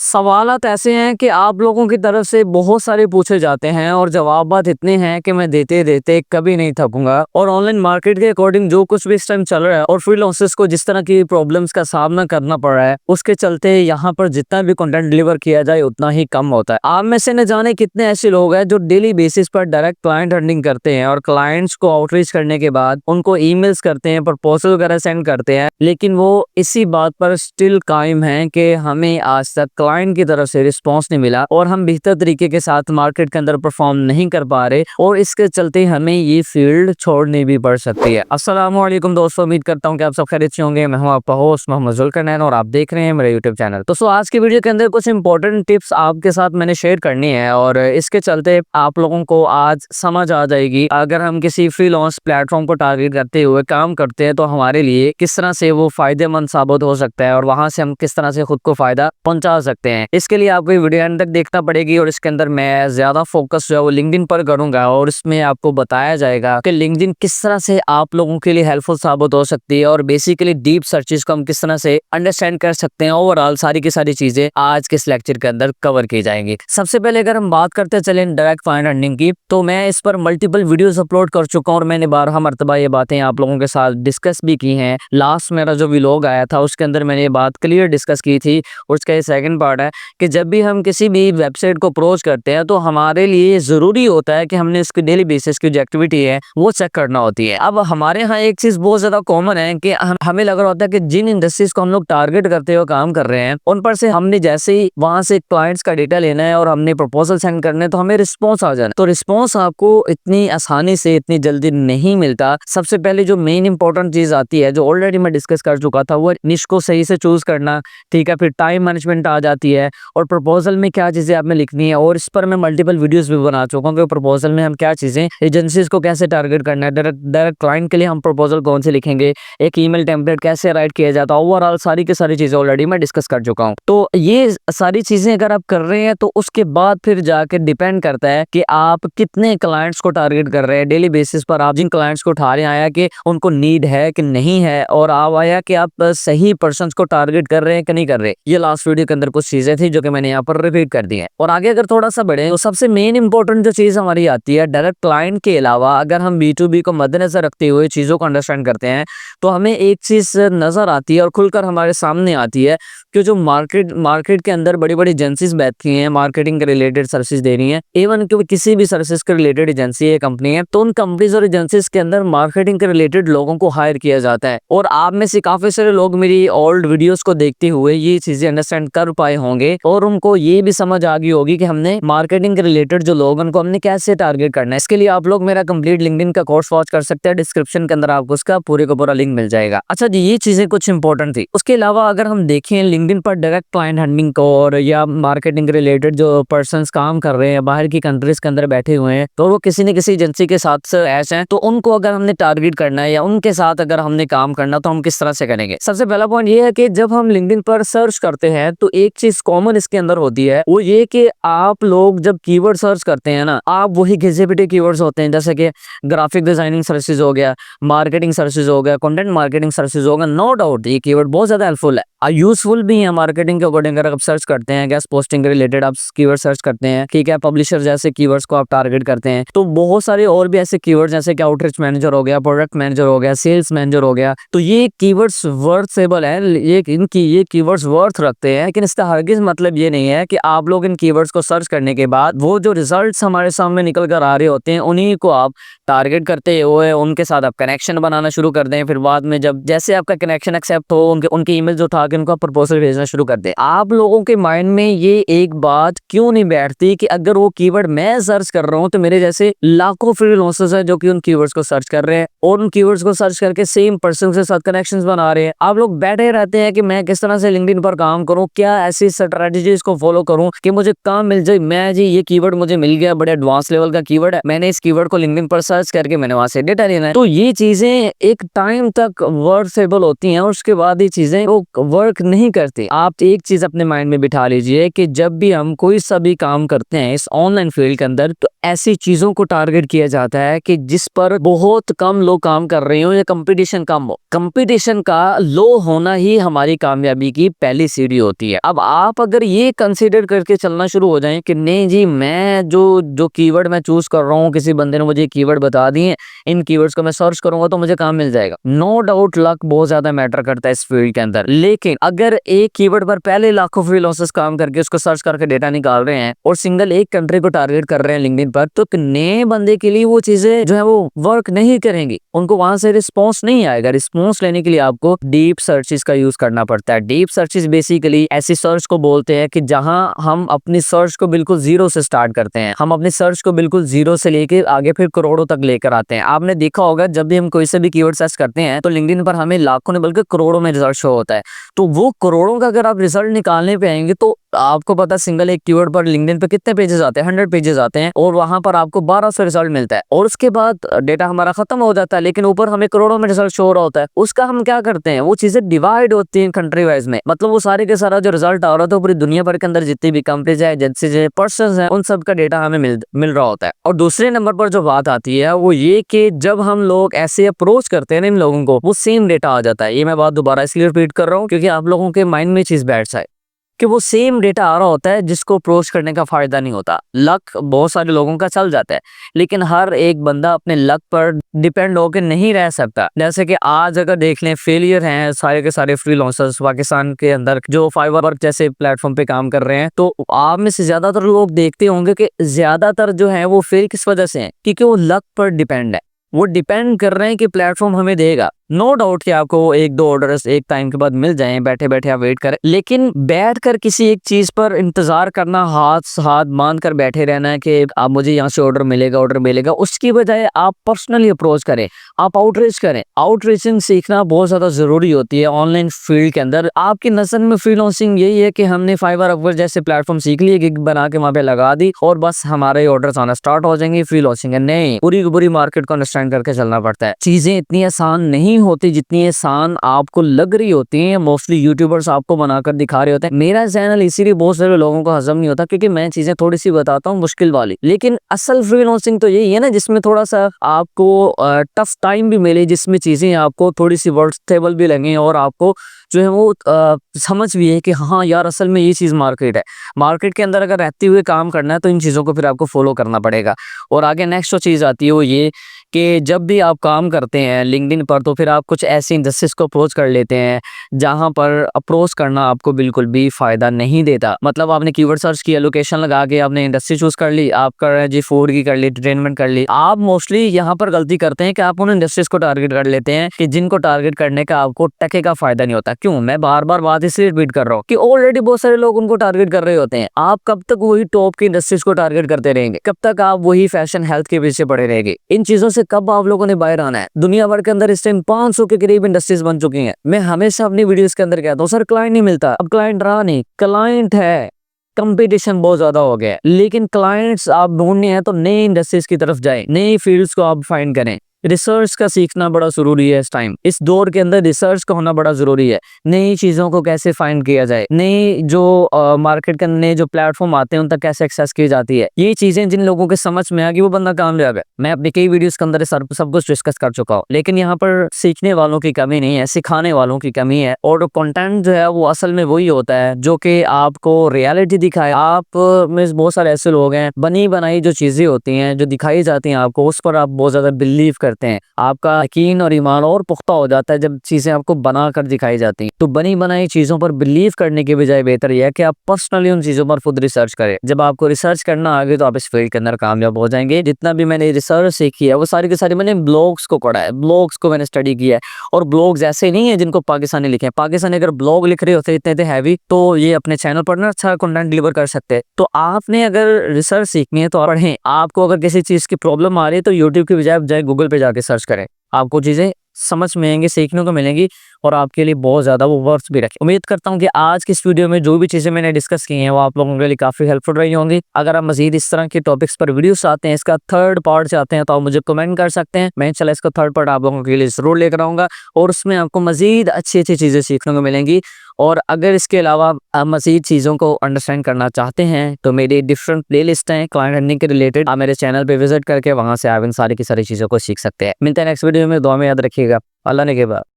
सवालात ऐसे हैं कि आप लोगों की तरफ से बहुत सारे पूछे जाते हैं और जवाबात इतने हैं कि मैं देते देते कभी नहीं थकूंगा। और ऑनलाइन मार्केट के अकॉर्डिंग जो कुछ भी इस टाइम चल रहा है और फ्रीलांसर्स को जिस तरह की प्रॉब्लम्स का सामना करना पड़ रहा है, उसके चलते यहाँ पर जितना भी कंटेंट डिलीवर किया जाए उतना ही कम होता है। आप में से न जाने कितने ऐसे लोग हैं जो डेली बेसिस पर डायरेक्ट क्लाइंट अर्निंग करते हैं और क्लाइंट्स को आउटरीच करने के बाद उनको ईमेल्स करते हैं, प्रपोजल वगैरह सेंड करते हैं, लेकिन वो इसी बात पर स्टिल कायम है कि हमें आज तक क्लाइंट की तरफ से रिस्पांस नहीं मिला और हम बेहतर तरीके के साथ मार्केट के अंदर परफॉर्म नहीं कर पा रहे और इसके चलते हमें ये फील्ड छोड़नी भी पड़ सकती है। अस्सलाम वालेकुम दोस्तों, उम्मीद करता हूँ कि आप सब खैरियत से होंगे। मैं हूँ आपका होस्ट मोहम्मद जुल्करनैन और आप देख रहे हैं मेरा यूट्यूब चैनल। दोस्तों, आज की वीडियो के अंदर कुछ इंपॉर्टेंट टिप्स आपके साथ मैंने शेयर करनी है और इसके चलते आप लोगों को आज समझ आ जाएगी अगर हम किसी फ्रीलांस प्लेटफॉर्म को टारगेट करते हुए काम करते हैं तो हमारे लिए किस तरह से वो फायदेमंद साबित हो सकता है और वहां से हम किस तरह से खुद को फायदा पहुंचा सकते हैं। इसके लिए आपको वीडियो एंड तक देखना पड़ेगी और इसके अंदर मैं ज्यादा फोकस जो है वो लिंक्डइन पर करूंगा और इसमें आपको बताया जाएगा कि लिंक्डइन किस तरह से आप लोगों के लिए हेल्पफुल साबित हो सकती है और बेसिकली डीप सर्चेस को हम किस तरह से अंडरस्टैंड कर सकते हैं। ओवरऑल सारी की सारी चीजें आज के इस लेक्चर के अंदर कवर की जाएंगी। सबसे पहले अगर हम बात करते चले डायरेक्ट क्लाइंट अर्निंग की, तो मैं इस पर मल्टीपल वीडियोस अपलोड कर चुका हूं और मैंने 12 मरतबा ये बातें आप लोगों के साथ डिस्कस भी की हैं। लास्ट मेरा जो व्लॉग आया था उसके अंदर मैंने ये बात क्लियर डिस्कस की थी और उसका ये सेकंड पार्ट है कि जब भी हम किसी भी वेबसाइट को अप्रोच करते हैं तो हमारे लिए जरूरी होता है कि हमने इसकी डेली बेसिस की जो एक्टिविटी है वो चेक करना होती है। अब हमारे यहाँ एक चीज बहुत ज्यादा कॉमन है कि हमें लग रहा होता है कि जिन इंडस्ट्रीज को हम लोग टारगेट करते हुए काम कर रहे हैं उन पर से हमने जैसे ही वहां से क्लाइंट्स का डेटा लेना है और हमने प्रपोजल सेंड करने तो हमें रिस्पॉन्स आ जाना। तो रिस्पॉन्स आपको इतनी आसानी से इतनी जल्दी नहीं मिलता। सबसे पहले जो मेन इंपॉर्टेंट चीज आती है जो ऑलरेडी मैं डिस्कस कर चुका था वो निश को सही से चूज करना, ठीक है। फिर टाइम मैनेजमेंट आ जाती है और प्रपोजल में क्या चीजें आपने लिखनी है और इस पर मैं मल्टीपल वीडियोस भी बना चुका हूँ कि प्रपोजल में हम क्या चीजें, एजेंसीज को कैसे टारगेट करना है, डायरेक्ट क्लाइंट के लिए हम प्रपोजल कौन से लिखेंगे, एक ईमेल टेम्पलेट कैसे राइट किया जाता है। ओवरऑल सारी की सारी चीजें ऑलरेडी मैं डिस्कस कर चुका हूँ। तो ये सारी चीजें अगर आप कर रहे हैं तो उसके बाद फिर जाके डिपेंड करता है कि आप कितने क्लाइंट्स को टारगेट कर रहे हैं डेली बेसिस पर। आप जिन क्लाइंट्स को उठा रहे हैं आया कि उनको नीड है कि नहीं है और आप आया कि आप सही पर्सन को टारगेट कर रहे हैं कि नहीं कर रहे। ये लास्ट वीडियो के अंदर कुछ चीजें थी जो कि मैंने यहाँ पर रिपीट कर दी है। और आगे अगर थोड़ा सा बढ़े तो सबसे मेन इंपॉर्टेंट जो चीज हमारी आती है डायरेक्ट क्लाइंट के अलावा अगर हम B2B को मद्देनजर रखते हुए चीजों को अंडरस्टैंड करते हैं तो हमें एक चीज नजर आती है और खुलकर हमारे सामने आती है कि जो मार्केट के अंदर बड़ी बड़ी एजेंसीज बैठती हैं मार्केटिंग के रिलेटेड सर्विस दे रही हैं, इवन क्योंकि किसी भी सर्विस के रिलेटेड एजेंसी है कंपनी है तो उन कंपनीज और एजेंसीज के अंदर मार्केटिंग के रिलेटेड लोगों को हायर किया जाता है। और आप में से काफी सारे लोग मेरी ओल्ड वीडियोस को देखते हुए ये चीजें अंडरस्टैंड कर पाए होंगे और उनको ये भी समझ आ गई होगी कि हमने मार्केटिंग के रिलेटेड जो लोग उनको हमने कैसे टारगेट करना है। इसके लिए आप लोग मेरा कंप्लीट लिंक्डइन का कोर्स वॉच कर सकते हैं, डिस्क्रिप्शन के अंदर आपको उसका पूरे का पूरा लिंक मिल जाएगा। अच्छा जी, ये चीजें कुछ इंपॉर्टेंट थी। उसके अलावा अगर हम देखें लिंक्डइन पर डायरेक्ट क्लाइंट हंटिंग को और या मार्केटिंग के रिलेटेड जो पर्सन काम कर रहे हैं बाहर की कंट्रीज के अंदर बैठे हुए हैं तो वो किसी न किसी एजेंसी के साथ ऐसे हैं, तो उनको अगर हमने टारगेट करना है या उनके साथ अगर हमने काम करना तो हम किस तरह से करेंगे। सबसे पहला पॉइंट ये है कि जब हम लिंक्डइन पर सर्च करते हैं तो एक चीज कॉमन इसके अंदर होती है वो ये कि आप लोग जब कीवर्ड सर्च करते हैं ना, आप वही घिसे पिटे कीवर्ड्स होते हैं जैसे कि ग्राफिक डिजाइनिंग सर्विसेज हो गया, मार्केटिंग सर्विसेज हो गया, कंटेंट मार्केटिंग सर्विसेज हो गया। नो डाउट ये कीवर्ड बहुत ज्यादा हेल्पफुल है, यूजफुल भी है मार्केटिंग के अकॉर्डिंग। अगर आप सर्च करते हैं गेस्ट पोस्टिंग के रिलेटेड आप कीवर्ड सर्च करते हैं, ठीक है, पब्लिशर जैसे कीवर्ड्स को आप टारगेट करते हैं तो बहुत सारे और भी ऐसे कीवर्ड जैसे कि आउटरीच मैनेजर हो गया, प्रोडक्ट मैनेजर हो गया, सेल्स मैनेजर हो गया, तो ये कीवर्ड्स वर्थसेबल है, ये कीवर्ड्स वर्थ रखते हैं। लेकिन इसका हरगिज मतलब ये नहीं है कि आप लोग इन कीवर्ड्स को सर्च करने के बाद वो जो रिजल्ट्स हमारे सामने निकल कर आ रहे होते हैं उन्हीं को आप टारगेट करते हुए उनके साथ आप कनेक्शन बनाना शुरू कर दें। फिर बाद में जब जैसे आपका कनेक्शन एक्सेप्ट हो उनके ईमेल्स उठा के उनको प्रपोजल भेजना शुरू कर दें। आप लोगों के माइंड में ये एक बात क्यों नहीं बैठती कि अगर वो कीवर्ड मैं सर्च कर रहा हूँ तो मेरे जैसे लाखों फ्रीलांसर्स हैं जो कि उन कीवर्ड्स को सर्च कर रहे हैं और उन कीवर्ड्स को सर्च करके सेम पर्सन के साथ कनेक्शंस बना रहे हैं। आप लोग बैठे रहते हैं कि मैं किस तरह से लिंक्डइन पर काम करूं, क्या ऐसी स्ट्रेटजीज को फॉलो करूं कि मुझे काम मिल जाए। मैं जी ये कीवर्ड मुझे मिल गया, बड़े एडवांस लेवल का कीवर्ड है, मैंने इस कीवर्ड को लिंक्डइन पर सर्च करके मैंने वहां से डेटा लेना है। तो ये चीजें एक टाइम तक वर्थसेबल होती हैं और उसके बाद ये चीजें वो वर्क नहीं करती। आप एक चीज अपने माइंड में बिठा लीजिए कि जब भी हम कोई सा भी काम करते हैं इस ऑनलाइन फील्ड के अंदर, तो ऐसी चीजों को टारगेट किया जाता है कि जिस पर बहुत कम लोग काम कर रहे हो या कंपटीशन कम हो। कंपटीशन का लो होना ही हमारी कामयाबी की पहली सीढ़ी होती है। अब आप अगर ये कंसीडर करके चलना शुरू हो जाएं कि नहीं जी, मैं जो कीवर्ड मैं चूज कर रहा हूँ, किसी बंदे ने मुझे कीवर्ड बता दिए, इन कीवर्ड्स को मैं सर्च करूंगा तो मुझे काम मिल जाएगा। नो डाउट लक बहुत ज्यादा मैटर करता है इस फील्ड के अंदर, लेकिन अगर एक कीवर्ड पर पहले लाखों फ्रीलांसर्स काम करके उसको सर्च करके डेटा निकाल रहे हैं और सिंगल एक कंट्री को टारगेट कर रहे हैं लिंक्डइन पर, तो नए बंदे के लिए वो चीजें जो है वो वर्क नहीं करेंगी, उनको वहां से रिस्पॉन्स नहीं आएगा। रिस्पॉन्स लेने के लिए आपको डीप सर्चेस का यूज करना पड़ता है। डीप सर्चेस बेसिकली ऐसी सर्च को बोलते हैं कि जहां हम अपनी सर्च को बिल्कुल जीरो से स्टार्ट करते हैं, हम अपनी सर्च को बिल्कुल जीरो से लेके आगे फिर करोड़ों तक लेकर आते हैं। आपने देखा होगा जब भी हम कोई से भी कीवर्ड सर्च करते हैं तो लिंक्डइन पर हमें लाखों नहीं बल्कि करोड़ों में रिजल्ट शो होता है। तो वो करोड़ों का अगर आप रिजल्ट निकालने पे आएंगे तो आपको पता सिंगल एक कीवर्ड पर लिंक्डइन पे कितने पेजेस आते हैं, 100 पेजेस आते हैं, और वहां पर आपको 1200 रिजल्ट मिलता है, और उसके बाद डेटा हमारा खत्म हो जाता है, लेकिन ऊपर हमें करोड़ों में रिजल्ट शो हो रहा होता है। उसका हम क्या करते हैं, वो चीजें डिवाइड होती हैं कंट्री वाइज में, मतलब वो सारे के सारा जो रिजल्ट आ रहा था पूरी दुनिया भर के अंदर जितनी भी कंपनीज है, एजेंसीज है, पर्संस है, उन सब का डेटा हमें मिल रहा होता है। और दूसरे नंबर पर जो बात आती है वो ये कि जब हम लोग ऐसे अप्रोच करते हैं ना इन लोगों को, वो सेम डेटा आ जाता है। ये मैं बात दोबारा इसलिए रिपीट कर रहा हूँ क्योंकि आप लोगों के माइंड में चीज बैठ जाए कि वो सेम डेटा आ रहा होता है जिसको अप्रोच करने का फायदा नहीं होता। लक बहुत सारे लोगों का चल जाता है, लेकिन हर एक बंदा अपने लक पर डिपेंड होकर नहीं रह सकता। जैसे कि आज अगर देख लें, फेलियर हैं सारे के सारे फ्रीलांसर्स पाकिस्तान के अंदर जो फाइवर जैसे प्लेटफॉर्म पे काम कर रहे हैं, तो आप में से ज्यादातर लोग देखते होंगे कि ज्यादातर जो है वो फेल किस वजह से है, क्योंकि वो लक पर डिपेंड है। वो डिपेंड कर रहे हैं कि प्लेटफॉर्म हमें देगा। नो डाउट कि आपको एक दो ऑर्डर्स एक टाइम के बाद मिल जाएं, बैठे बैठे आप वेट करें, लेकिन बैठ कर किसी एक चीज पर इंतजार करना, हाथ बांध कर बैठे रहना है कि आप मुझे यहाँ से ऑर्डर मिलेगा, उसकी बजाय आप पर्सनली अप्रोच करें, आप आउटरीच करें। आउटरीचिंग सीखना बहुत ज्यादा जरूरी होती है ऑनलाइन फील्ड के अंदर। आपकी नजर में फ्रीलांसिंग यही है कि हमने फाइवर अपवर्क जैसे प्लेटफॉर्म सीख लिए, गिग बना के वहां पे लगा दी और बस हमारे ऑर्डर्स आना स्टार्ट हो जाएंगे, फ्रीलांसिंग है। नहीं, पूरी पूरी मार्केट को अंडरस्टैंड करके चलना पड़ता है। चीजें इतनी आसान नहीं होती जितनी आसान आपको लग रही होती हैं। मोस्टली यूट्यूबर्स आपको बनाकर दिखा रहे होते हैं। मेरा चैनल इसीलिए बहुत सारे लोगों को हजम नहीं होता क्योंकि मैं चीजें थोड़ी सी बताता हूँ मुश्किल वाली, लेकिन असल फ्रीलांसिंग तो यही है ना जिसमें थोड़ा सा आपको टफ टाइम भी मिले, जिसमें चीजें आपको थोड़ी सी वर्स्टेबल भी लगे और आपको जो है वो समझ भी है कि हाँ यार असल में ये चीज मार्केट है। मार्केट के अंदर अगर रहते हुए काम करना है तो इन चीजों को फिर आपको फॉलो करना पड़ेगा। और आगे नेक्स्ट जो चीज आती है वो ये कि जब भी आप काम करते हैं लिंक्डइन पर तो फिर आप कुछ ऐसी इंडस्ट्रीज को अप्रोच कर लेते हैं जहां पर अप्रोच करना आपको बिल्कुल भी फायदा नहीं देता। मतलब आपने कीवर्ड सर्च किया, लोकेशन लगा के आपने इंडस्ट्री चूज कर ली, आप कर रहे हैं जी फूड की कर ली, एंटरटेनमेंट कर ली। आप मोस्टली यहाँ पर गलती करते हैं कि आप उन इंडस्ट्रीज को टारगेट कर लेते हैं कि जिनको टारगेट करने का आपको टके का फायदा नहीं होता। क्यों मैं बार बार बात इसलिए रिपीट कर रहा हूँ कि ऑलरेडी बहुत सारे लोग उनको टारगेट कर रहे होते हैं। आप कब तक वही टॉप की इंडस्ट्रीज को टारगेट करते रहेंगे, कब तक आप वही फैशन हेल्थ के पीछे पड़े रहेंगे। इन चीजों से कब आप लोगों ने बाहर आना है। दुनिया भर के अंदर इस टाइम 500 के करीब इंडस्ट्रीज बन चुकी हैं। मैं हमेशा अपनी वीडियोस के अंदर कहता हूँ सर क्लाइंट नहीं मिलता। अब क्लाइंट रहा नहीं, क्लाइंट है, कंपटीशन बहुत ज्यादा हो गया है, लेकिन क्लाइंट्स आप ढूंढने हैं तो नई इंडस्ट्रीज की तरफ जाएं, नई फील्ड्स को आप फाइंड करें। रिसर्च का सीखना बड़ा जरूरी है इस टाइम, इस दौर के अंदर रिसर्च का होना बड़ा जरूरी है। नई चीजों को कैसे फाइंड किया जाए, नई जो मार्केट के नए जो प्लेटफॉर्म आते हैं उन तक कैसे एक्सेस की जाती है, ये चीजें जिन लोगों के समझ में आ गई वो बंदा कामयाब है। मैं अपने कई वीडियोस के अंदर सब कुछ डिस्कस कर चुका हूँ, लेकिन यहाँ पर सीखने वालों की कमी नहीं है, सिखाने वालों की कमी है। और कंटेंट जो है वो असल में वही होता है जो कि आपको रियलिटी दिखाए। आप में बहुत सारे ऐसे लोग हैं, बनी बनाई जो चीजें होती हैं जो दिखाई जाती हैं आपको, उस पर आप बहुत ज्यादा बिलीव करते हैं। आपका यकीन और ईमान और पुख्ता हो जाता है जब चीजें आपको बना कर दिखाई जाती हैं। तो बनी बनाई चीजों पर बिलीव करने के बजाय बेहतर यह है कि आप पर्सनली उन चीजों पर खुद रिसर्च करें। जब आपको रिसर्च करना आ गया तो आप इस फील्ड के अंदर कामयाब हो जाएंगे। जितना भी मैंने रिसर्च सीखी है वो सारी की सारी मैंने ब्लॉग्स को पढ़ा है, ब्लॉग्स को मैंने स्टडी किया है। और ब्लॉग्स ऐसे नहीं है जिनको पाकिस्तानी लिखे हैं। पाकिस्तानी अगर ब्लॉग लिख रहे होते इतने हैवी तो ये अपने चैनल पर ना अच्छा कंटेंट डिलीवर कर सकते हैं। तो आपने अगर रिसर्च सीखनी है तो पढ़ें। आपको अगर किसी चीज की प्रॉब्लम आ रही है तो यूट्यूब की बजाय गूगल पे जाके सर्च करें, आपको चीजें समझ में आएंगी, सीखने को मिलेंगी और आपके लिए बहुत ज्यादा वो वर्थ भी रखे। उम्मीद करता हूँ कि आज की इस वीडियो में जो भी चीजें मैंने डिस्कस की हैं वो आप लोगों के लिए काफी हेल्पफुल रही होंगी। अगर आप मजीद इस तरह के टॉपिक्स पर वीडियोस चाहते हैं, इसका थर्ड पार्ट चाहते हैं तो आप मुझे कमेंट कर सकते हैं। मैं इंशाल्लाह इसका थर्ड पार्ट आप लोगों के लिए जरूर लेकर आऊंगा और उसमें आपको मजीद अच्छी अच्छी चीजें सीखने को मिलेंगी और अगर इसके अलावा आप मज़ीद चीज़ों को अंडरस्टैंड करना चाहते हैं तो मेरी डिफरेंट प्लेलिस्ट हैं क्लाइंट अर्निंग के रिलेटेड, आप मेरे चैनल पे विजिट करके वहाँ से आप इन सारी की सारी चीज़ों को सीख सकते हैं। मिलते हैं नेक्स्ट वीडियो में, दुआ में याद रखिएगा। अल्लाह ने के बाद।